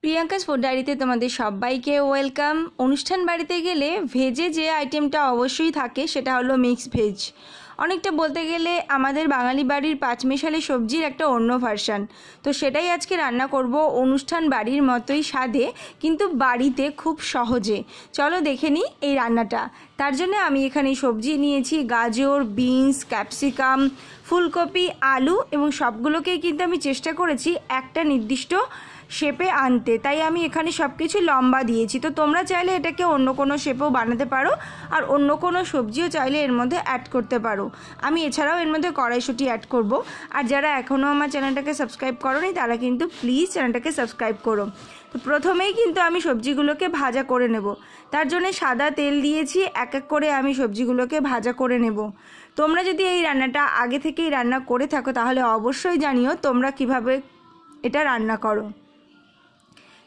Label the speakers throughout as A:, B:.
A: Priyanka's food ডায়েরিতে তোমাদের সবাইকে ওয়েলকাম। অনুষ্ঠান বাড়িতে গেলে ভেজে যে আইটেমটা অবশ্যই থাকে সেটা হলো মিক্স ভেজ। অনেকটা বলতে গেলে আমাদের বাঙালি বাড়ির পাঁচমেশালি সবজির একটা অন্য ভার্সান। তো সেটাই আজকে রান্না করব অনুষ্ঠান বাড়ির মতোই স্বাদে, কিন্তু বাড়িতে খুব সহজে। চলো দেখে নিই এই রান্নাটা। তার জন্য আমি এখানে সবজি নিয়েছি গাজর, বিনস, ক্যাপসিকাম, ফুলকপি, আলু এবং সবগুলোকেই কিন্তু আমি চেষ্টা করেছি একটা নির্দিষ্ট শেপে আনতে, তাই আমি এখানে সব কিছু লম্বা দিয়েছি। তো তোমরা চাইলে এটাকে অন্য কোনো শেপেও বানাতে পারো আর অন্য কোনো সবজিও চাইলে এর মধ্যে অ্যাড করতে পারো। আমি এছাড়াও এর মধ্যে কড়াইশুঁটি অ্যাড করব। আর যারা এখনও আমার চ্যানেলটাকে সাবস্ক্রাইব করোনি তারা কিন্তু প্লিজ চ্যানেলটাকে সাবস্ক্রাইব করো। তো প্রথমেই কিন্তু আমি সবজিগুলোকে ভাজা করে নেব। তার জন্য সাদা তেল দিয়েছি, এক এক করে আমি সবজিগুলোকে ভাজা করে নেব। তোমরা যদি এই রান্নাটা আগে থেকেই রান্না করে থাকো তাহলে অবশ্যই জানিও তোমরা কিভাবে এটা রান্না করো।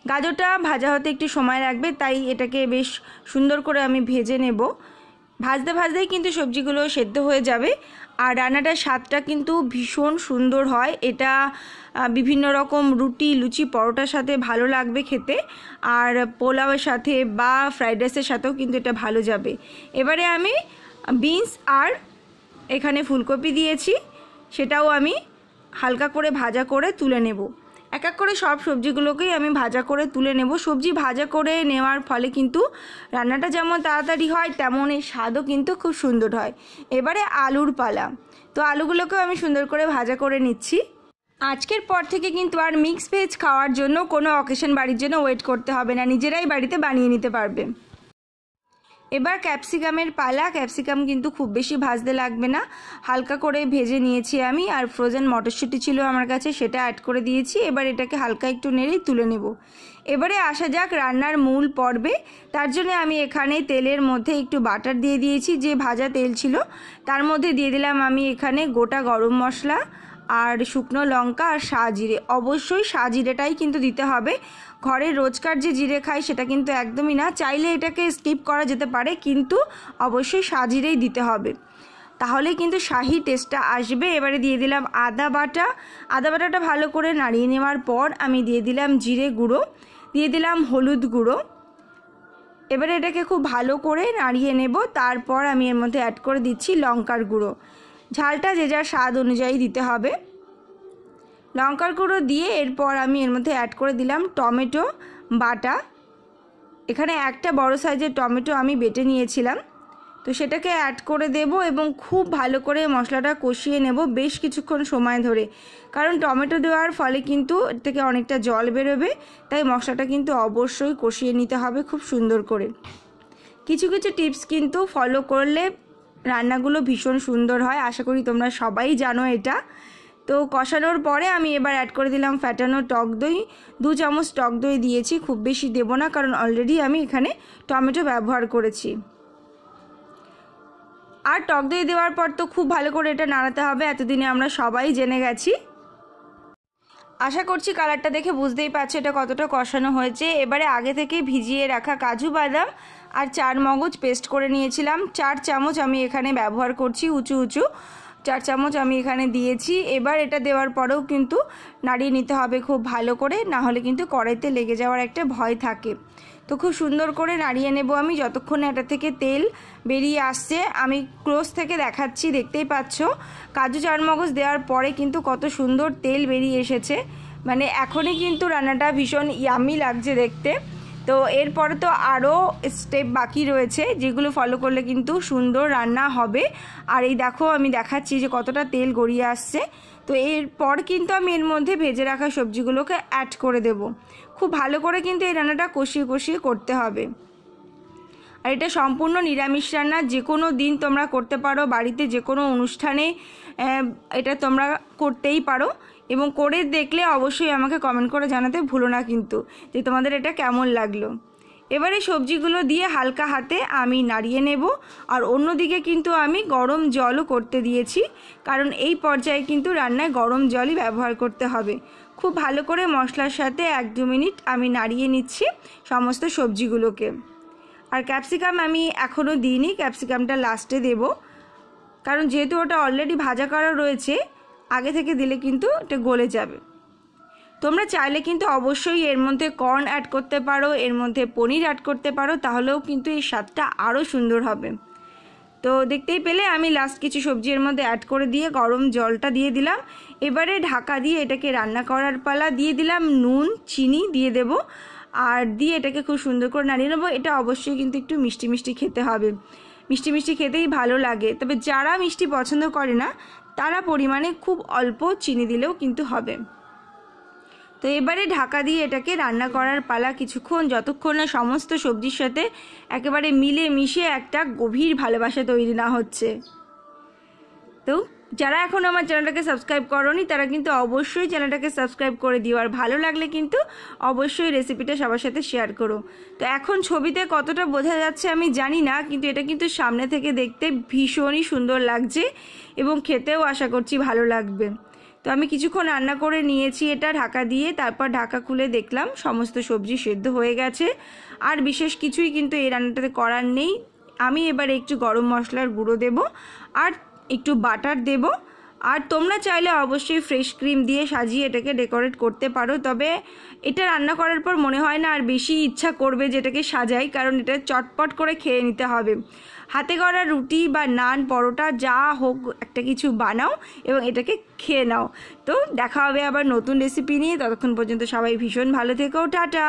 A: গাজরটা ভাজা হতে একটু সময় লাগবে, তাই এটাকে বেশ সুন্দর করে আমি ভেজে নেব। ভাজতে ভাজতেই কিন্তু সবজিগুলো সেদ্ধ হয়ে যাবে। আর রান্নাটার স্বাদটা কিন্তু ভীষণ সুন্দর হয়। এটা বিভিন্ন রকম রুটি, লুচি, পরোটার সাথে ভালো লাগবে খেতে, আর পোলাওয়ের সাথে বা ফ্রাইড রাইসের সাথেও কিন্তু এটা ভালো যাবে। এবারে আমি বিনস আর এখানে ফুলকপি দিয়েছি, সেটাও আমি হালকা করে ভাজা করে তুলে নেব। এক এক করে সব সবজিগুলোকেই আমি ভাজা করে তুলে নেব। সবজি ভাজা করে নেওয়ার ফলে কিন্তু রান্নাটা যেমন তাড়াতাড়ি হয় তেমন এর স্বাদও কিন্তু খুব সুন্দর হয়। এবারে আলুর পালা। তো আলুগুলোকেও আমি সুন্দর করে ভাজা করে নিচ্ছি। আজকের পর থেকে কিন্তু আর মিক্স ভেজ খাওয়ার জন্য কোনো অকেশন বাড়ির জন্য ওয়েট করতে হবে না, নিজেরাই বাড়িতে বানিয়ে নিতে পারবে। এবার ক্যাপসিকামের পালা। ক্যাপসিকাম কিন্তু খুব বেশি ভাজতে লাগবে না, হালকা করে ভেজে নিয়েছি আমি। আর ফ্রোজেন মটরশুঁটি ছিল আমার কাছে, সেটা অ্যাড করে দিয়েছি। এবার এটাকে হালকা একটু নেড়েই তুলে নেব। এবারে আসা যাক রান্নার মূল পর্বে। তার জন্য আমি এখানে তেলের মধ্যে একটু বাটার দিয়ে দিয়েছি, যে ভাজা তেল ছিল তার মধ্যে দিয়ে দিলাম আমি এখানে গোটা গরম মশলা আর শুকনো লঙ্কা আর সাজিরে। অবশ্যই সাজিরেটাই কিন্তু দিতে হবে। ঘরের রোজকার যে জিরে খাই সেটা কিন্তু একদমই না, চাইলে এটাকে স্কিপ করা যেতে পারে, কিন্তু অবশ্যই সাজিরেই দিতে হবে, তাহলে কিন্তু শাহি টেস্টটা আসবে। এবারে দিয়ে দিলাম আদা বাটা। আদা বাটাটা ভালো করে নাড়িয়ে নেওয়ার পর আমি দিয়ে দিলাম জিরে গুঁড়ো, দিয়ে দিলাম হলুদ গুঁড়ো। এবারে এটাকে খুব ভালো করে নাড়িয়ে নেব। তারপর আমি এর মধ্যে অ্যাড করে দিচ্ছি লঙ্কার গুঁড়ো। ঝালটা যে যার স্বাদ অনুযায়ী দিতে হবে। লঙ্কার গুঁড়ো দিয়ে এরপর আমি এর মধ্যে অ্যাড করে দিলাম টমেটো বাটা। এখানে একটা বড় সাইজের টমেটো আমি বেটে নিয়েছিলাম, তো সেটাকে অ্যাড করে দেব এবং খুব ভালো করে মশলাটা কষিয়ে নেব বেশ কিছুক্ষণ সময় ধরে। কারণ টমেটো দেওয়ার ফলে কিন্তু এর থেকে অনেকটা জল বেরোবে, তাই মশলাটা কিন্তু অবশ্যই কষিয়ে নিতে হবে খুব সুন্দর করে। কিছু কিছু টিপস কিন্তু ফলো করলে রান্নাগুলো ভীষণ সুন্দর হয়, আশা করি তোমরা সবাই জানো এটা। তো কষানোর পরে আমি এবার অ্যাড করে দিলাম ফ্যাটানো টক দই। 2 চামচ টক দই দিয়েছি, খুব বেশি দেব না, কারণ অলরেডি আমি এখানে টমেটো ব্যবহার করেছি। আর টক দই দেওয়ার পর তো খুব ভালো করে এটা নাড়াতে হবে, এতদিনে আমরা সবাই জেনে গেছি। আশা করছি কালারটা দেখে বুঝতেই পারছো এটা কতটা কষানো হয়েছে। এবারে আগে থেকে ভিজিয়ে রাখা কাজু বাদাম আর 4 মগজ পেস্ট করে নিয়েছিলাম, 4 চামচ আমি এখানে ব্যবহার করছি, উঁচু উঁচু 4 চামচ আমি এখানে দিয়েছি। এবার এটা দেওয়ার পরেও কিন্তু নাড়িয়ে নিতে হবে খুব ভালো করে, না হলে কিন্তু কড়াইতে লেগে যাওয়ার একটা ভয় থাকে। তো খুব সুন্দর করে নাড়িয়ে নেব আমি যতক্ষণ এটা থেকে তেল বেরিয়ে আসছে। আমি ক্লোজ থেকে দেখাচ্ছি, দেখতেই পাচ্ছ কাজু 4 মগজ দেওয়ার পরে কিন্তু কত সুন্দর তেল বেরিয়ে এসেছে। মানে এখনই কিন্তু রান্নাটা ভীষণ ইয়ামি লাগছে দেখতে। তো এরপরে তো আরও স্টেপ বাকি রয়েছে, যেগুলো ফলো করলে কিন্তু সুন্দর রান্না হবে। আর এই দেখো আমি দেখাচ্ছি যে কতটা তেল গড়িয়ে আসছে। তো এরপর কিন্তু আমি এর মধ্যে ভেজে রাখা সবজিগুলোকে অ্যাড করে দেব। খুব ভালো করে কিন্তু এই রান্নাটা কষিয়ে কষিয়ে করতে হবে। আর এটা সম্পূর্ণ নিরামিষ রান্না, যে কোনো দিন তোমরা করতে পারো, বাড়িতে যে কোনো অনুষ্ঠানে এটা তোমরা করতেই পারো। এবং করে দেখলে অবশ্যই আমাকে কমেন্ট করে জানাতে ভুলো না কিন্তু যে তোমাদের এটা কেমন লাগলো। এবারে সবজিগুলো দিয়ে হালকা হাতে আমি নাড়িয়ে নেব। আর অন্যদিকে কিন্তু আমি গরম জলও করতে দিয়েছি, কারণ এই পর্যায়ে কিন্তু রান্নায় গরম জলই ব্যবহার করতে হবে। খুব ভালো করে মশলার সাথে 1-2 মিনিট আমি নাড়িয়ে নিচ্ছি সমস্ত সবজিগুলোকে। আর ক্যাপসিকাম আমি এখনও দিইনি, ক্যাপসিকামটা লাস্টে দেব, কারণ যেহেতু ওটা অলরেডি ভাজা করা রয়েছে, আগে থেকে দিলে কিন্তু এটা গলে যাবে। তোমরা চাইলে কিন্তু অবশ্যই এর মধ্যে কর্ন অ্যাড করতে পারো, এর মধ্যে পনির অ্যাড করতে পারো, তাহলেও কিন্তু এই স্বাদটা আরও সুন্দর হবে। তো দেখতেই পেলে আমি লাস্ট কিছু সবজি এর মধ্যে অ্যাড করে দিয়ে গরম জলটা দিয়ে দিলাম। এবারে ঢাকা দিয়ে এটাকে রান্না করার পালা। দিয়ে দিলাম নুন, চিনি দিয়ে দেব, আর দিয়ে এটাকে খুব সুন্দর করে নাড়িয়ে নেবো। এটা অবশ্যই কিন্তু একটু মিষ্টি মিষ্টি খেতে হবে, মিষ্টি মিষ্টি খেতেই ভালো লাগে। তবে যারা মিষ্টি পছন্দ করে না তারা পরিমাণে খুব অল্প চিনি দিলেও কিন্তু হবে। তো এবারে ঢাকা দিয়ে এটাকে রান্না করার পালা কিছুক্ষণ, যতক্ষণ না সমস্ত সবজির সাথে একেবারে মিলে মিশে একটা গভীর ভালোবাসা তৈরি না হচ্ছে। তো যারা এখন আমার চ্যানেলটাকে সাবস্ক্রাইব করোনি তারা কিন্তু অবশ্যই চ্যানেলটাকে সাবস্ক্রাইব করে দিও, আর ভালো লাগলে কিন্তু অবশ্যই রেসিপিটা সবার সাথে শেয়ার করো। তো এখন ছবিতে কতটা বোঝা যাচ্ছে আমি জানি না, কিন্তু এটা কিন্তু সামনে থেকে দেখতে ভীষণই সুন্দর লাগছে এবং খেতেও আশা করছি ভালো লাগবে। তো আমি কিছুক্ষণ রান্না করে নিয়েছি এটা ঢাকা দিয়ে, তারপর ঢাকা খুলে দেখলাম সমস্ত সবজি সেদ্ধ হয়ে গেছে। আর বিশেষ কিছুই কিন্তু এই রান্নাটাতে করার নেই। আমি এবারে একটু গরম মশলার গুঁড়ো দেব আর একটু বাটার দেব, আর তোমরা চাইলে অবশ্যই ফ্রেশ ক্রিম দিয়ে সাজিয়ে এটাকে ডেকোরেট করতে পারো। তবে এটা রান্না করার পর মনে হয় না আর বেশি ইচ্ছা করবে যেটাকে সাজাই, কারণ এটা চটপট করে খেয়ে নিতে হবে। হাতে করা রুটি বা নান, পরোটা যা হোক একটা কিছু বানাও এবং এটাকে খেয়ে নাও। তো দেখা হবে আবার নতুন রেসিপি নিয়ে, ততক্ষণ পর্যন্ত সবাই ভীষণ ভালো থেকো, টাটা।